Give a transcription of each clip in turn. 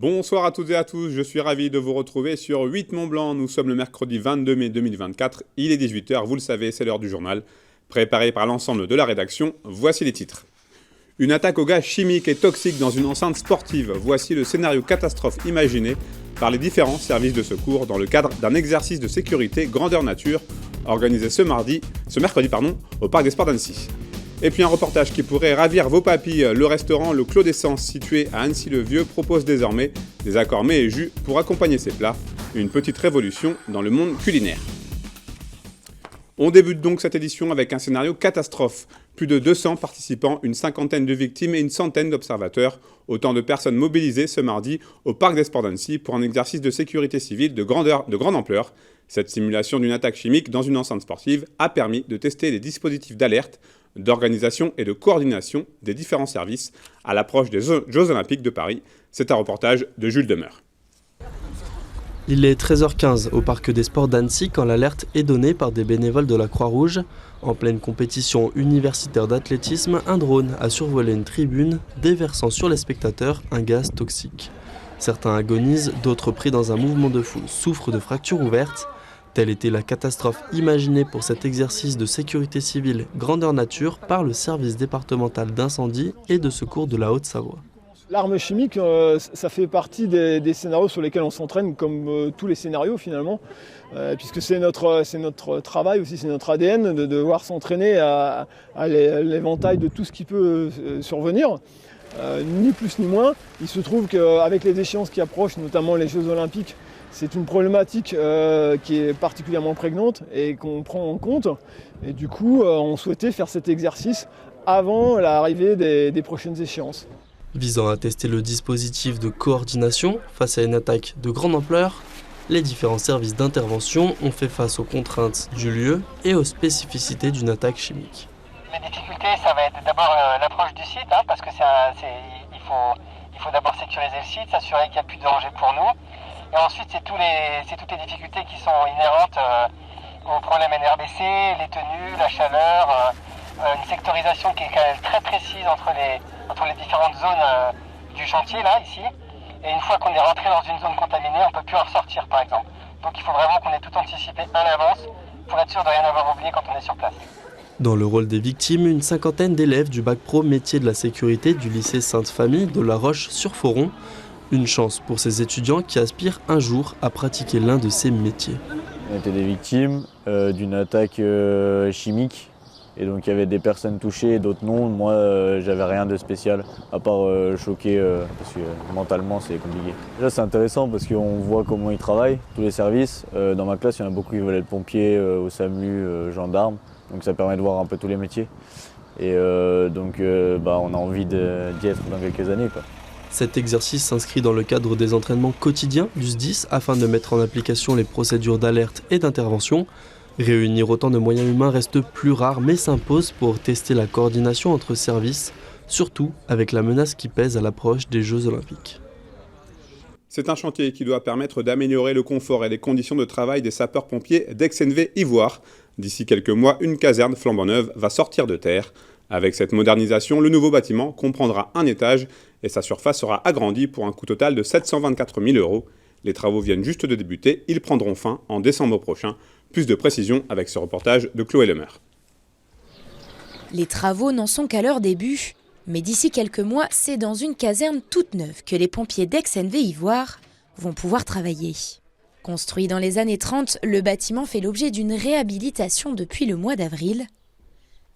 Bonsoir à toutes et à tous, je suis ravi de vous retrouver sur 8 Mont Blanc. Nous sommes le mercredi 22 mai 2024, il est 18 h, vous le savez, c'est l'heure du journal. Préparé par l'ensemble de la rédaction, voici les titres. Une attaque au gaz chimique et toxique dans une enceinte sportive, voici le scénario catastrophe imaginé par les différents services de secours dans le cadre d'un exercice de sécurité grandeur nature organisé ce mercredi au Parc des Sports d'Annecy. Et puis un reportage qui pourrait ravir vos papilles, le restaurant Le Clos d'Essence situé à Annecy-le-Vieux propose désormais des accords mets et jus pour accompagner ses plats, une petite révolution dans le monde culinaire. On débute donc cette édition avec un scénario catastrophe. Plus de 200 participants, une cinquantaine de victimes et une centaine d'observateurs. Autant de personnes mobilisées ce mardi au Parc des Sports d'Annecy pour un exercice de sécurité civile de grande ampleur. Cette simulation d'une attaque chimique dans une enceinte sportive a permis de tester les dispositifs d'alerte, d'organisation et de coordination des différents services à l'approche des Jeux Olympiques de Paris. C'est un reportage de Jules Demeure. Il est 13h15 au Parc des Sports d'Annecy quand l'alerte est donnée par des bénévoles de la Croix-Rouge. En pleine compétition universitaire d'athlétisme, un drone a survolé une tribune, déversant sur les spectateurs un gaz toxique. Certains agonisent, d'autres pris dans un mouvement de foule souffrent de fractures ouvertes. Telle était la catastrophe imaginée pour cet exercice de sécurité civile grandeur nature par le service départemental d'incendie et de secours de la Haute-Savoie. L'arme chimique, ça fait partie des scénarios sur lesquels on s'entraîne, comme tous les scénarios finalement, puisque c'est notre travail aussi, c'est notre ADN de devoir s'entraîner à l'éventail de tout ce qui peut survenir. Ni plus ni moins. Il se trouve qu'avec les échéances qui approchent, notamment les Jeux Olympiques, c'est une problématique qui est particulièrement prégnante et qu'on prend en compte. Et du coup, on souhaitait faire cet exercice avant l'arrivée des prochaines échéances. Visant à tester le dispositif de coordination face à une attaque de grande ampleur, les différents services d'intervention ont fait face aux contraintes du lieu et aux spécificités d'une attaque chimique. Les difficultés, ça va être d'abord l'approche du site, parce que il faut d'abord sécuriser le site, s'assurer qu'il n'y a plus de danger pour nous. Et ensuite, c'est toutes les difficultés qui sont inhérentes aux problèmes NRBC, les tenues, la chaleur, une sectorisation qui est quand même très précise entre les différentes zones du chantier, là, ici. Et une fois qu'on est rentré dans une zone contaminée, on ne peut plus en ressortir, par exemple. Donc il faut vraiment qu'on ait tout anticipé à l'avance pour être sûr de rien avoir oublié quand on est sur place. Dans le rôle des victimes, une cinquantaine d'élèves du bac pro métier de la sécurité du lycée Sainte-Famille de La Roche-sur-Foron. Une chance pour ces étudiants qui aspirent un jour à pratiquer l'un de ces métiers. On était des victimes d'une attaque chimique. Et donc il y avait des personnes touchées et d'autres non. Moi, j'avais rien de spécial, à part choqué, parce que mentalement c'est compliqué. Déjà c'est intéressant parce qu'on voit comment ils travaillent, tous les services. Dans ma classe, il y en a beaucoup qui veulent être pompiers, au SAMU, gendarmes. Donc ça permet de voir un peu tous les métiers. Et donc on a envie d'y être dans quelques années, quoi. Cet exercice s'inscrit dans le cadre des entraînements quotidiens du SDIS afin de mettre en application les procédures d'alerte et d'intervention. Réunir autant de moyens humains reste plus rare mais s'impose pour tester la coordination entre services, surtout avec la menace qui pèse à l'approche des Jeux Olympiques. C'est un chantier qui doit permettre d'améliorer le confort et les conditions de travail des sapeurs-pompiers d'Aix-NV Ivoire. D'ici quelques mois, une caserne flambant neuve va sortir de terre. Avec cette modernisation, le nouveau bâtiment comprendra un étage et sa surface sera agrandie pour un coût total de 724 000 €. Les travaux viennent juste de débuter, ils prendront fin en décembre prochain. Plus de précisions avec ce reportage de Chloé Lemeur. Les travaux n'en sont qu'à leur début, mais d'ici quelques mois, c'est dans une caserne toute neuve que les pompiers d'Aix-NV Ivoire vont pouvoir travailler. Construit dans les années 30, le bâtiment fait l'objet d'une réhabilitation depuis le mois d'avril.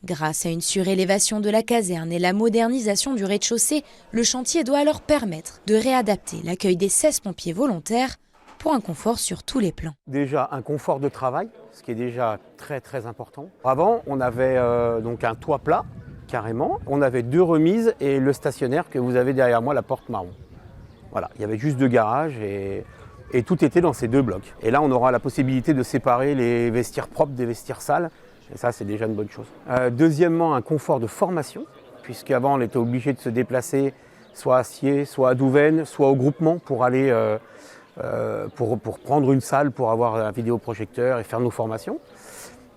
Grâce à une surélévation de la caserne et la modernisation du rez-de-chaussée, le chantier doit alors permettre de réadapter l'accueil des 16 pompiers volontaires pour un confort sur tous les plans. Déjà un confort de travail, ce qui est déjà très très important. Avant, on avait donc un toit plat, carrément. On avait 2 remises et le stationnaire que vous avez derrière moi, la porte marron. Voilà, il y avait juste 2 garages et tout était dans ces 2 blocs. Et là, on aura la possibilité de séparer les vestiaires propres des vestiaires sales. Et ça, c'est déjà une bonne chose. Deuxièmement, un confort de formation, puisqu'avant, on était obligé de se déplacer soit à Sciez, soit à Douvaine, soit au groupement pour aller pour prendre une salle, pour avoir un vidéoprojecteur et faire nos formations.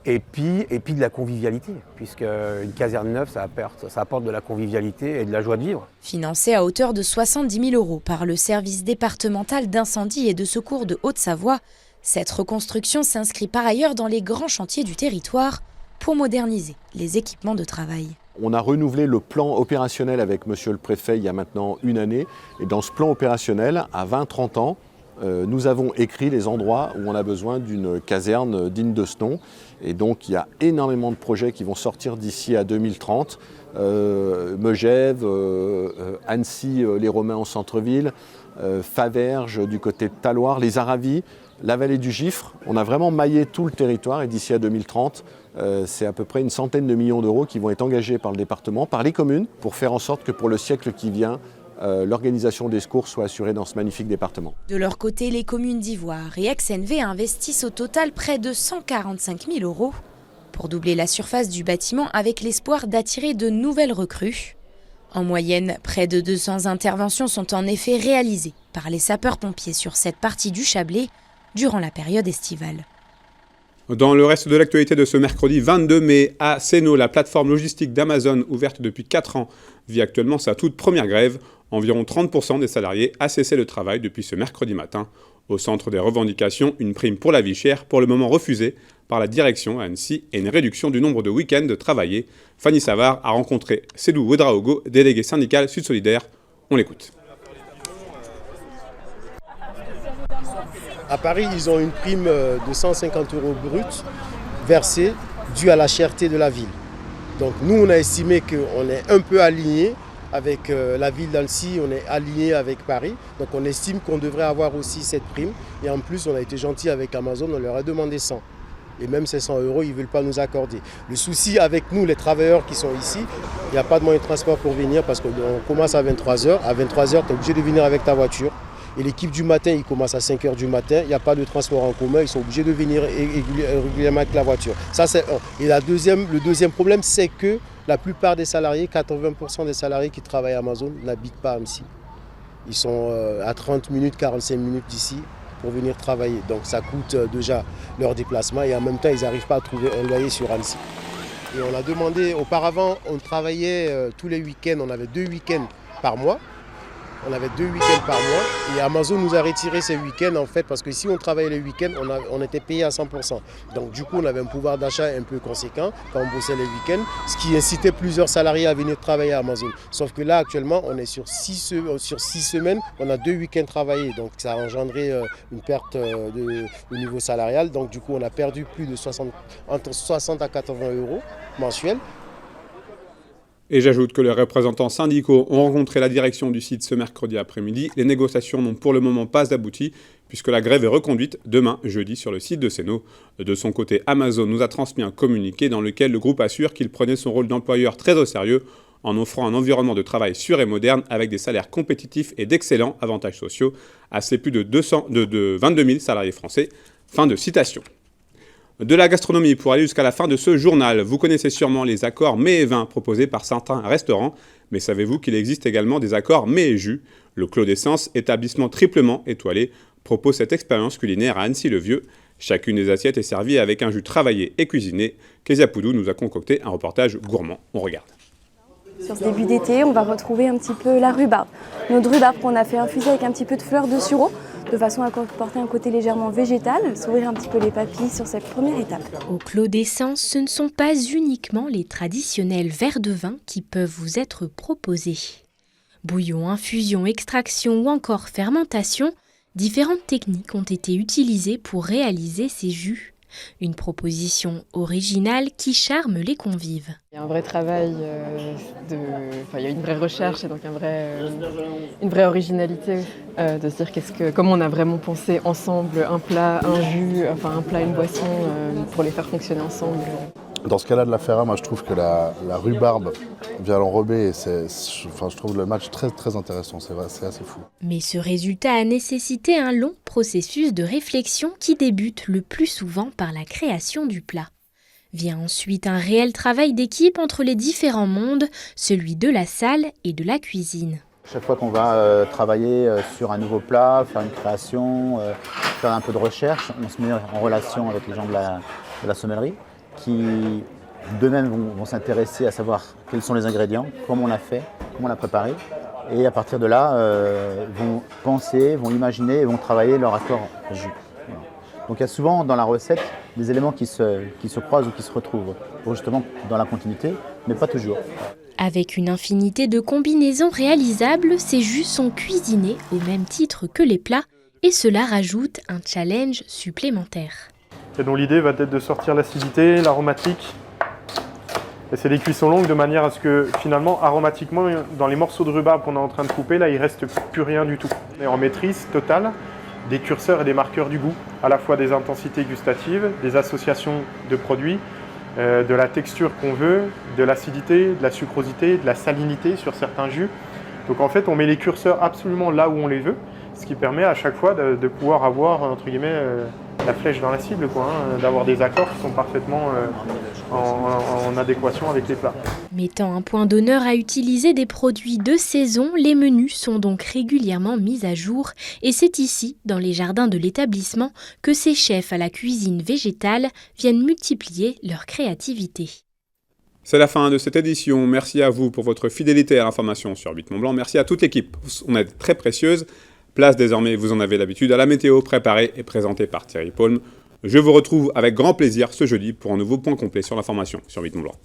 Et puis de la convivialité, puisque une caserne neuve, ça apporte de la convivialité et de la joie de vivre. Financée à hauteur de 70 000 € par le service départemental d'incendie et de secours de Haute-Savoie, cette reconstruction s'inscrit par ailleurs dans les grands chantiers du territoire pour moderniser les équipements de travail. On a renouvelé le plan opérationnel avec monsieur le préfet il y a maintenant une année. Et dans ce plan opérationnel, à 20-30 ans, nous avons écrit les endroits où on a besoin d'une caserne digne de ce nom. Et donc il y a énormément de projets qui vont sortir d'ici à 2030. Megève, Annecy, les Romains en centre-ville, Faverges du côté de Talloires, les Aravis, la vallée du Gifre. On a vraiment maillé tout le territoire et d'ici à 2030, c'est à peu près une centaine de millions d'euros qui vont être engagés par le département, par les communes, pour faire en sorte que pour le siècle qui vient, l'organisation des secours soit assurée dans ce magnifique département. De leur côté, les communes d'Ivoire et Aix-en-V investissent au total près de 145 000 € pour doubler la surface du bâtiment avec l'espoir d'attirer de nouvelles recrues. En moyenne, près de 200 interventions sont en effet réalisées par les sapeurs-pompiers sur cette partie du Chablais durant la période estivale. Dans le reste de l'actualité de ce mercredi 22 mai, à Seno, la plateforme logistique d'Amazon, ouverte depuis 4 ans, vit actuellement sa toute première grève. Environ 30% des salariés a cessé le travail depuis ce mercredi matin. Au centre des revendications, une prime pour la vie chère, pour le moment refusée par la direction à Annecy, et une réduction du nombre de week-ends travaillés. Fanny Savard a rencontré Cédou Ouedraogo, délégué syndical Sud Solidaire. On l'écoute. À Paris, ils ont une prime de 150 € brut versée due à la cherté de la ville. Donc nous, on a estimé qu'on est un peu aligné avec la ville d'Annecy, on est aligné avec Paris. Donc on estime qu'on devrait avoir aussi cette prime. Et en plus, on a été gentil avec Amazon, on leur a demandé 100. Et même ces 100 €, ils ne veulent pas nous accorder. Le souci avec nous, les travailleurs qui sont ici, il n'y a pas de moyen de transport pour venir parce qu'on commence à 23h. À 23h, tu es obligé de venir avec ta voiture. Et l'équipe du matin, ils commencent à 5h du matin. Il n'y a pas de transport en commun. Ils sont obligés de venir régulièrement avec la voiture. Ça, c'est un. Et le deuxième problème, c'est que la plupart des salariés, 80% des salariés qui travaillent à Amazon, n'habitent pas à Annecy. Ils sont à 30 minutes, 45 minutes d'ici pour venir travailler. Donc ça coûte déjà leur déplacement et en même temps, ils n'arrivent pas à trouver un loyer sur Annecy. Et on a demandé, auparavant, on travaillait tous les week-ends. On avait 2 week-ends par mois. On avait 2 week-ends par mois et Amazon nous a retiré ces week-ends en fait parce que si on travaillait les week-ends, on était payé à 100%. Donc du coup, on avait un pouvoir d'achat un peu conséquent quand on bossait les week-ends, ce qui incitait plusieurs salariés à venir travailler à Amazon. Sauf que là, actuellement, on est sur 6 semaines, on a 2 week-ends travaillés. Donc ça a engendré une perte au niveau salarial. Donc du coup, on a perdu plus de entre 60 à 80 € mensuels. Et j'ajoute que les représentants syndicaux ont rencontré la direction du site ce mercredi après-midi. Les négociations n'ont pour le moment pas abouti, puisque la grève est reconduite demain, jeudi, sur le site de Seno. De son côté, Amazon nous a transmis un communiqué dans lequel le groupe assure qu'il prenait son rôle d'employeur très au sérieux, en offrant un environnement de travail sûr et moderne, avec des salaires compétitifs et d'excellents avantages sociaux à ses plus de 22 000 salariés français. Fin de citation. De la gastronomie pour aller jusqu'à la fin de ce journal. Vous connaissez sûrement les accords mets et vins proposés par certains restaurants, mais savez-vous qu'il existe également des accords mets et jus? Le Clos d'Essence, établissement triplement étoilé, propose cette expérience culinaire à Annecy-le-Vieux. Chacune des assiettes est servie avec un jus travaillé et cuisiné. Kezia Poudou nous a concocté un reportage gourmand. On regarde. Sur ce début d'été, on va retrouver un petit peu la rhubarbe. Notre rhubarbe qu'on a fait infuser avec un petit peu de fleurs de sureau, de façon à apporter un côté légèrement végétal, s'ouvrir un petit peu les papilles sur cette première étape. Au Clos d'Essence, ce ne sont pas uniquement les traditionnels verres de vin qui peuvent vous être proposés. Bouillon, infusion, extraction ou encore fermentation, différentes techniques ont été utilisées pour réaliser ces jus. Une proposition originale qui charme les convives. Il y a un vrai travail, il y a une vraie recherche et donc une vraie originalité de se dire comment on a vraiment pensé ensemble un plat, un jus, un plat, une boisson pour les faire fonctionner ensemble. Dans ce cas-là de la Ferra, moi je trouve que la rhubarbe vient l'enrober et je trouve le match très très intéressant, c'est assez fou. Mais ce résultat a nécessité un long processus de réflexion qui débute le plus souvent par la création du plat. Vient ensuite un réel travail d'équipe entre les différents mondes, celui de la salle et de la cuisine. Chaque fois qu'on va travailler sur un nouveau plat, faire une création, faire un peu de recherche, on se met en relation avec les gens de la sommellerie. qui d'eux-mêmes vont s'intéresser à savoir quels sont les ingrédients, comment on l'a fait, comment on l'a préparé. Et à partir de là, vont penser, vont imaginer et vont travailler leur accord jus. Voilà. Donc il y a souvent dans la recette des éléments qui se croisent ou qui se retrouvent, pour justement dans la continuité, mais pas toujours. Avec une infinité de combinaisons réalisables, ces jus sont cuisinés au même titre que les plats et cela rajoute un challenge supplémentaire. Et donc l'idée va être de sortir l'acidité, l'aromatique. Et c'est des cuissons longues de manière à ce que finalement, aromatiquement, dans les morceaux de rhubarbe qu'on est en train de couper, là, il ne reste plus rien du tout. On est en maîtrise totale des curseurs et des marqueurs du goût, à la fois des intensités gustatives, des associations de produits, de la texture qu'on veut, de l'acidité, de la sucrosité, de la salinité sur certains jus. Donc en fait, on met les curseurs absolument là où on les veut, ce qui permet à chaque fois de pouvoir avoir, entre guillemets, la flèche dans la cible, quoi, hein, d'avoir des accords qui sont parfaitement en adéquation avec les plats. Mettant un point d'honneur à utiliser des produits de saison, les menus sont donc régulièrement mis à jour et c'est ici, dans les jardins de l'établissement, que ces chefs à la cuisine végétale viennent multiplier leur créativité. C'est la fin de cette édition. Merci à vous pour votre fidélité à l'information sur 8 Mont Blanc. Merci à toute l'équipe. On est très précieuse. Place désormais, vous en avez l'habitude, à la météo préparée et présentée par Thierry Paulme. Je vous retrouve avec grand plaisir ce jeudi pour un nouveau point complet sur l'information sur 8 Mont Blanc.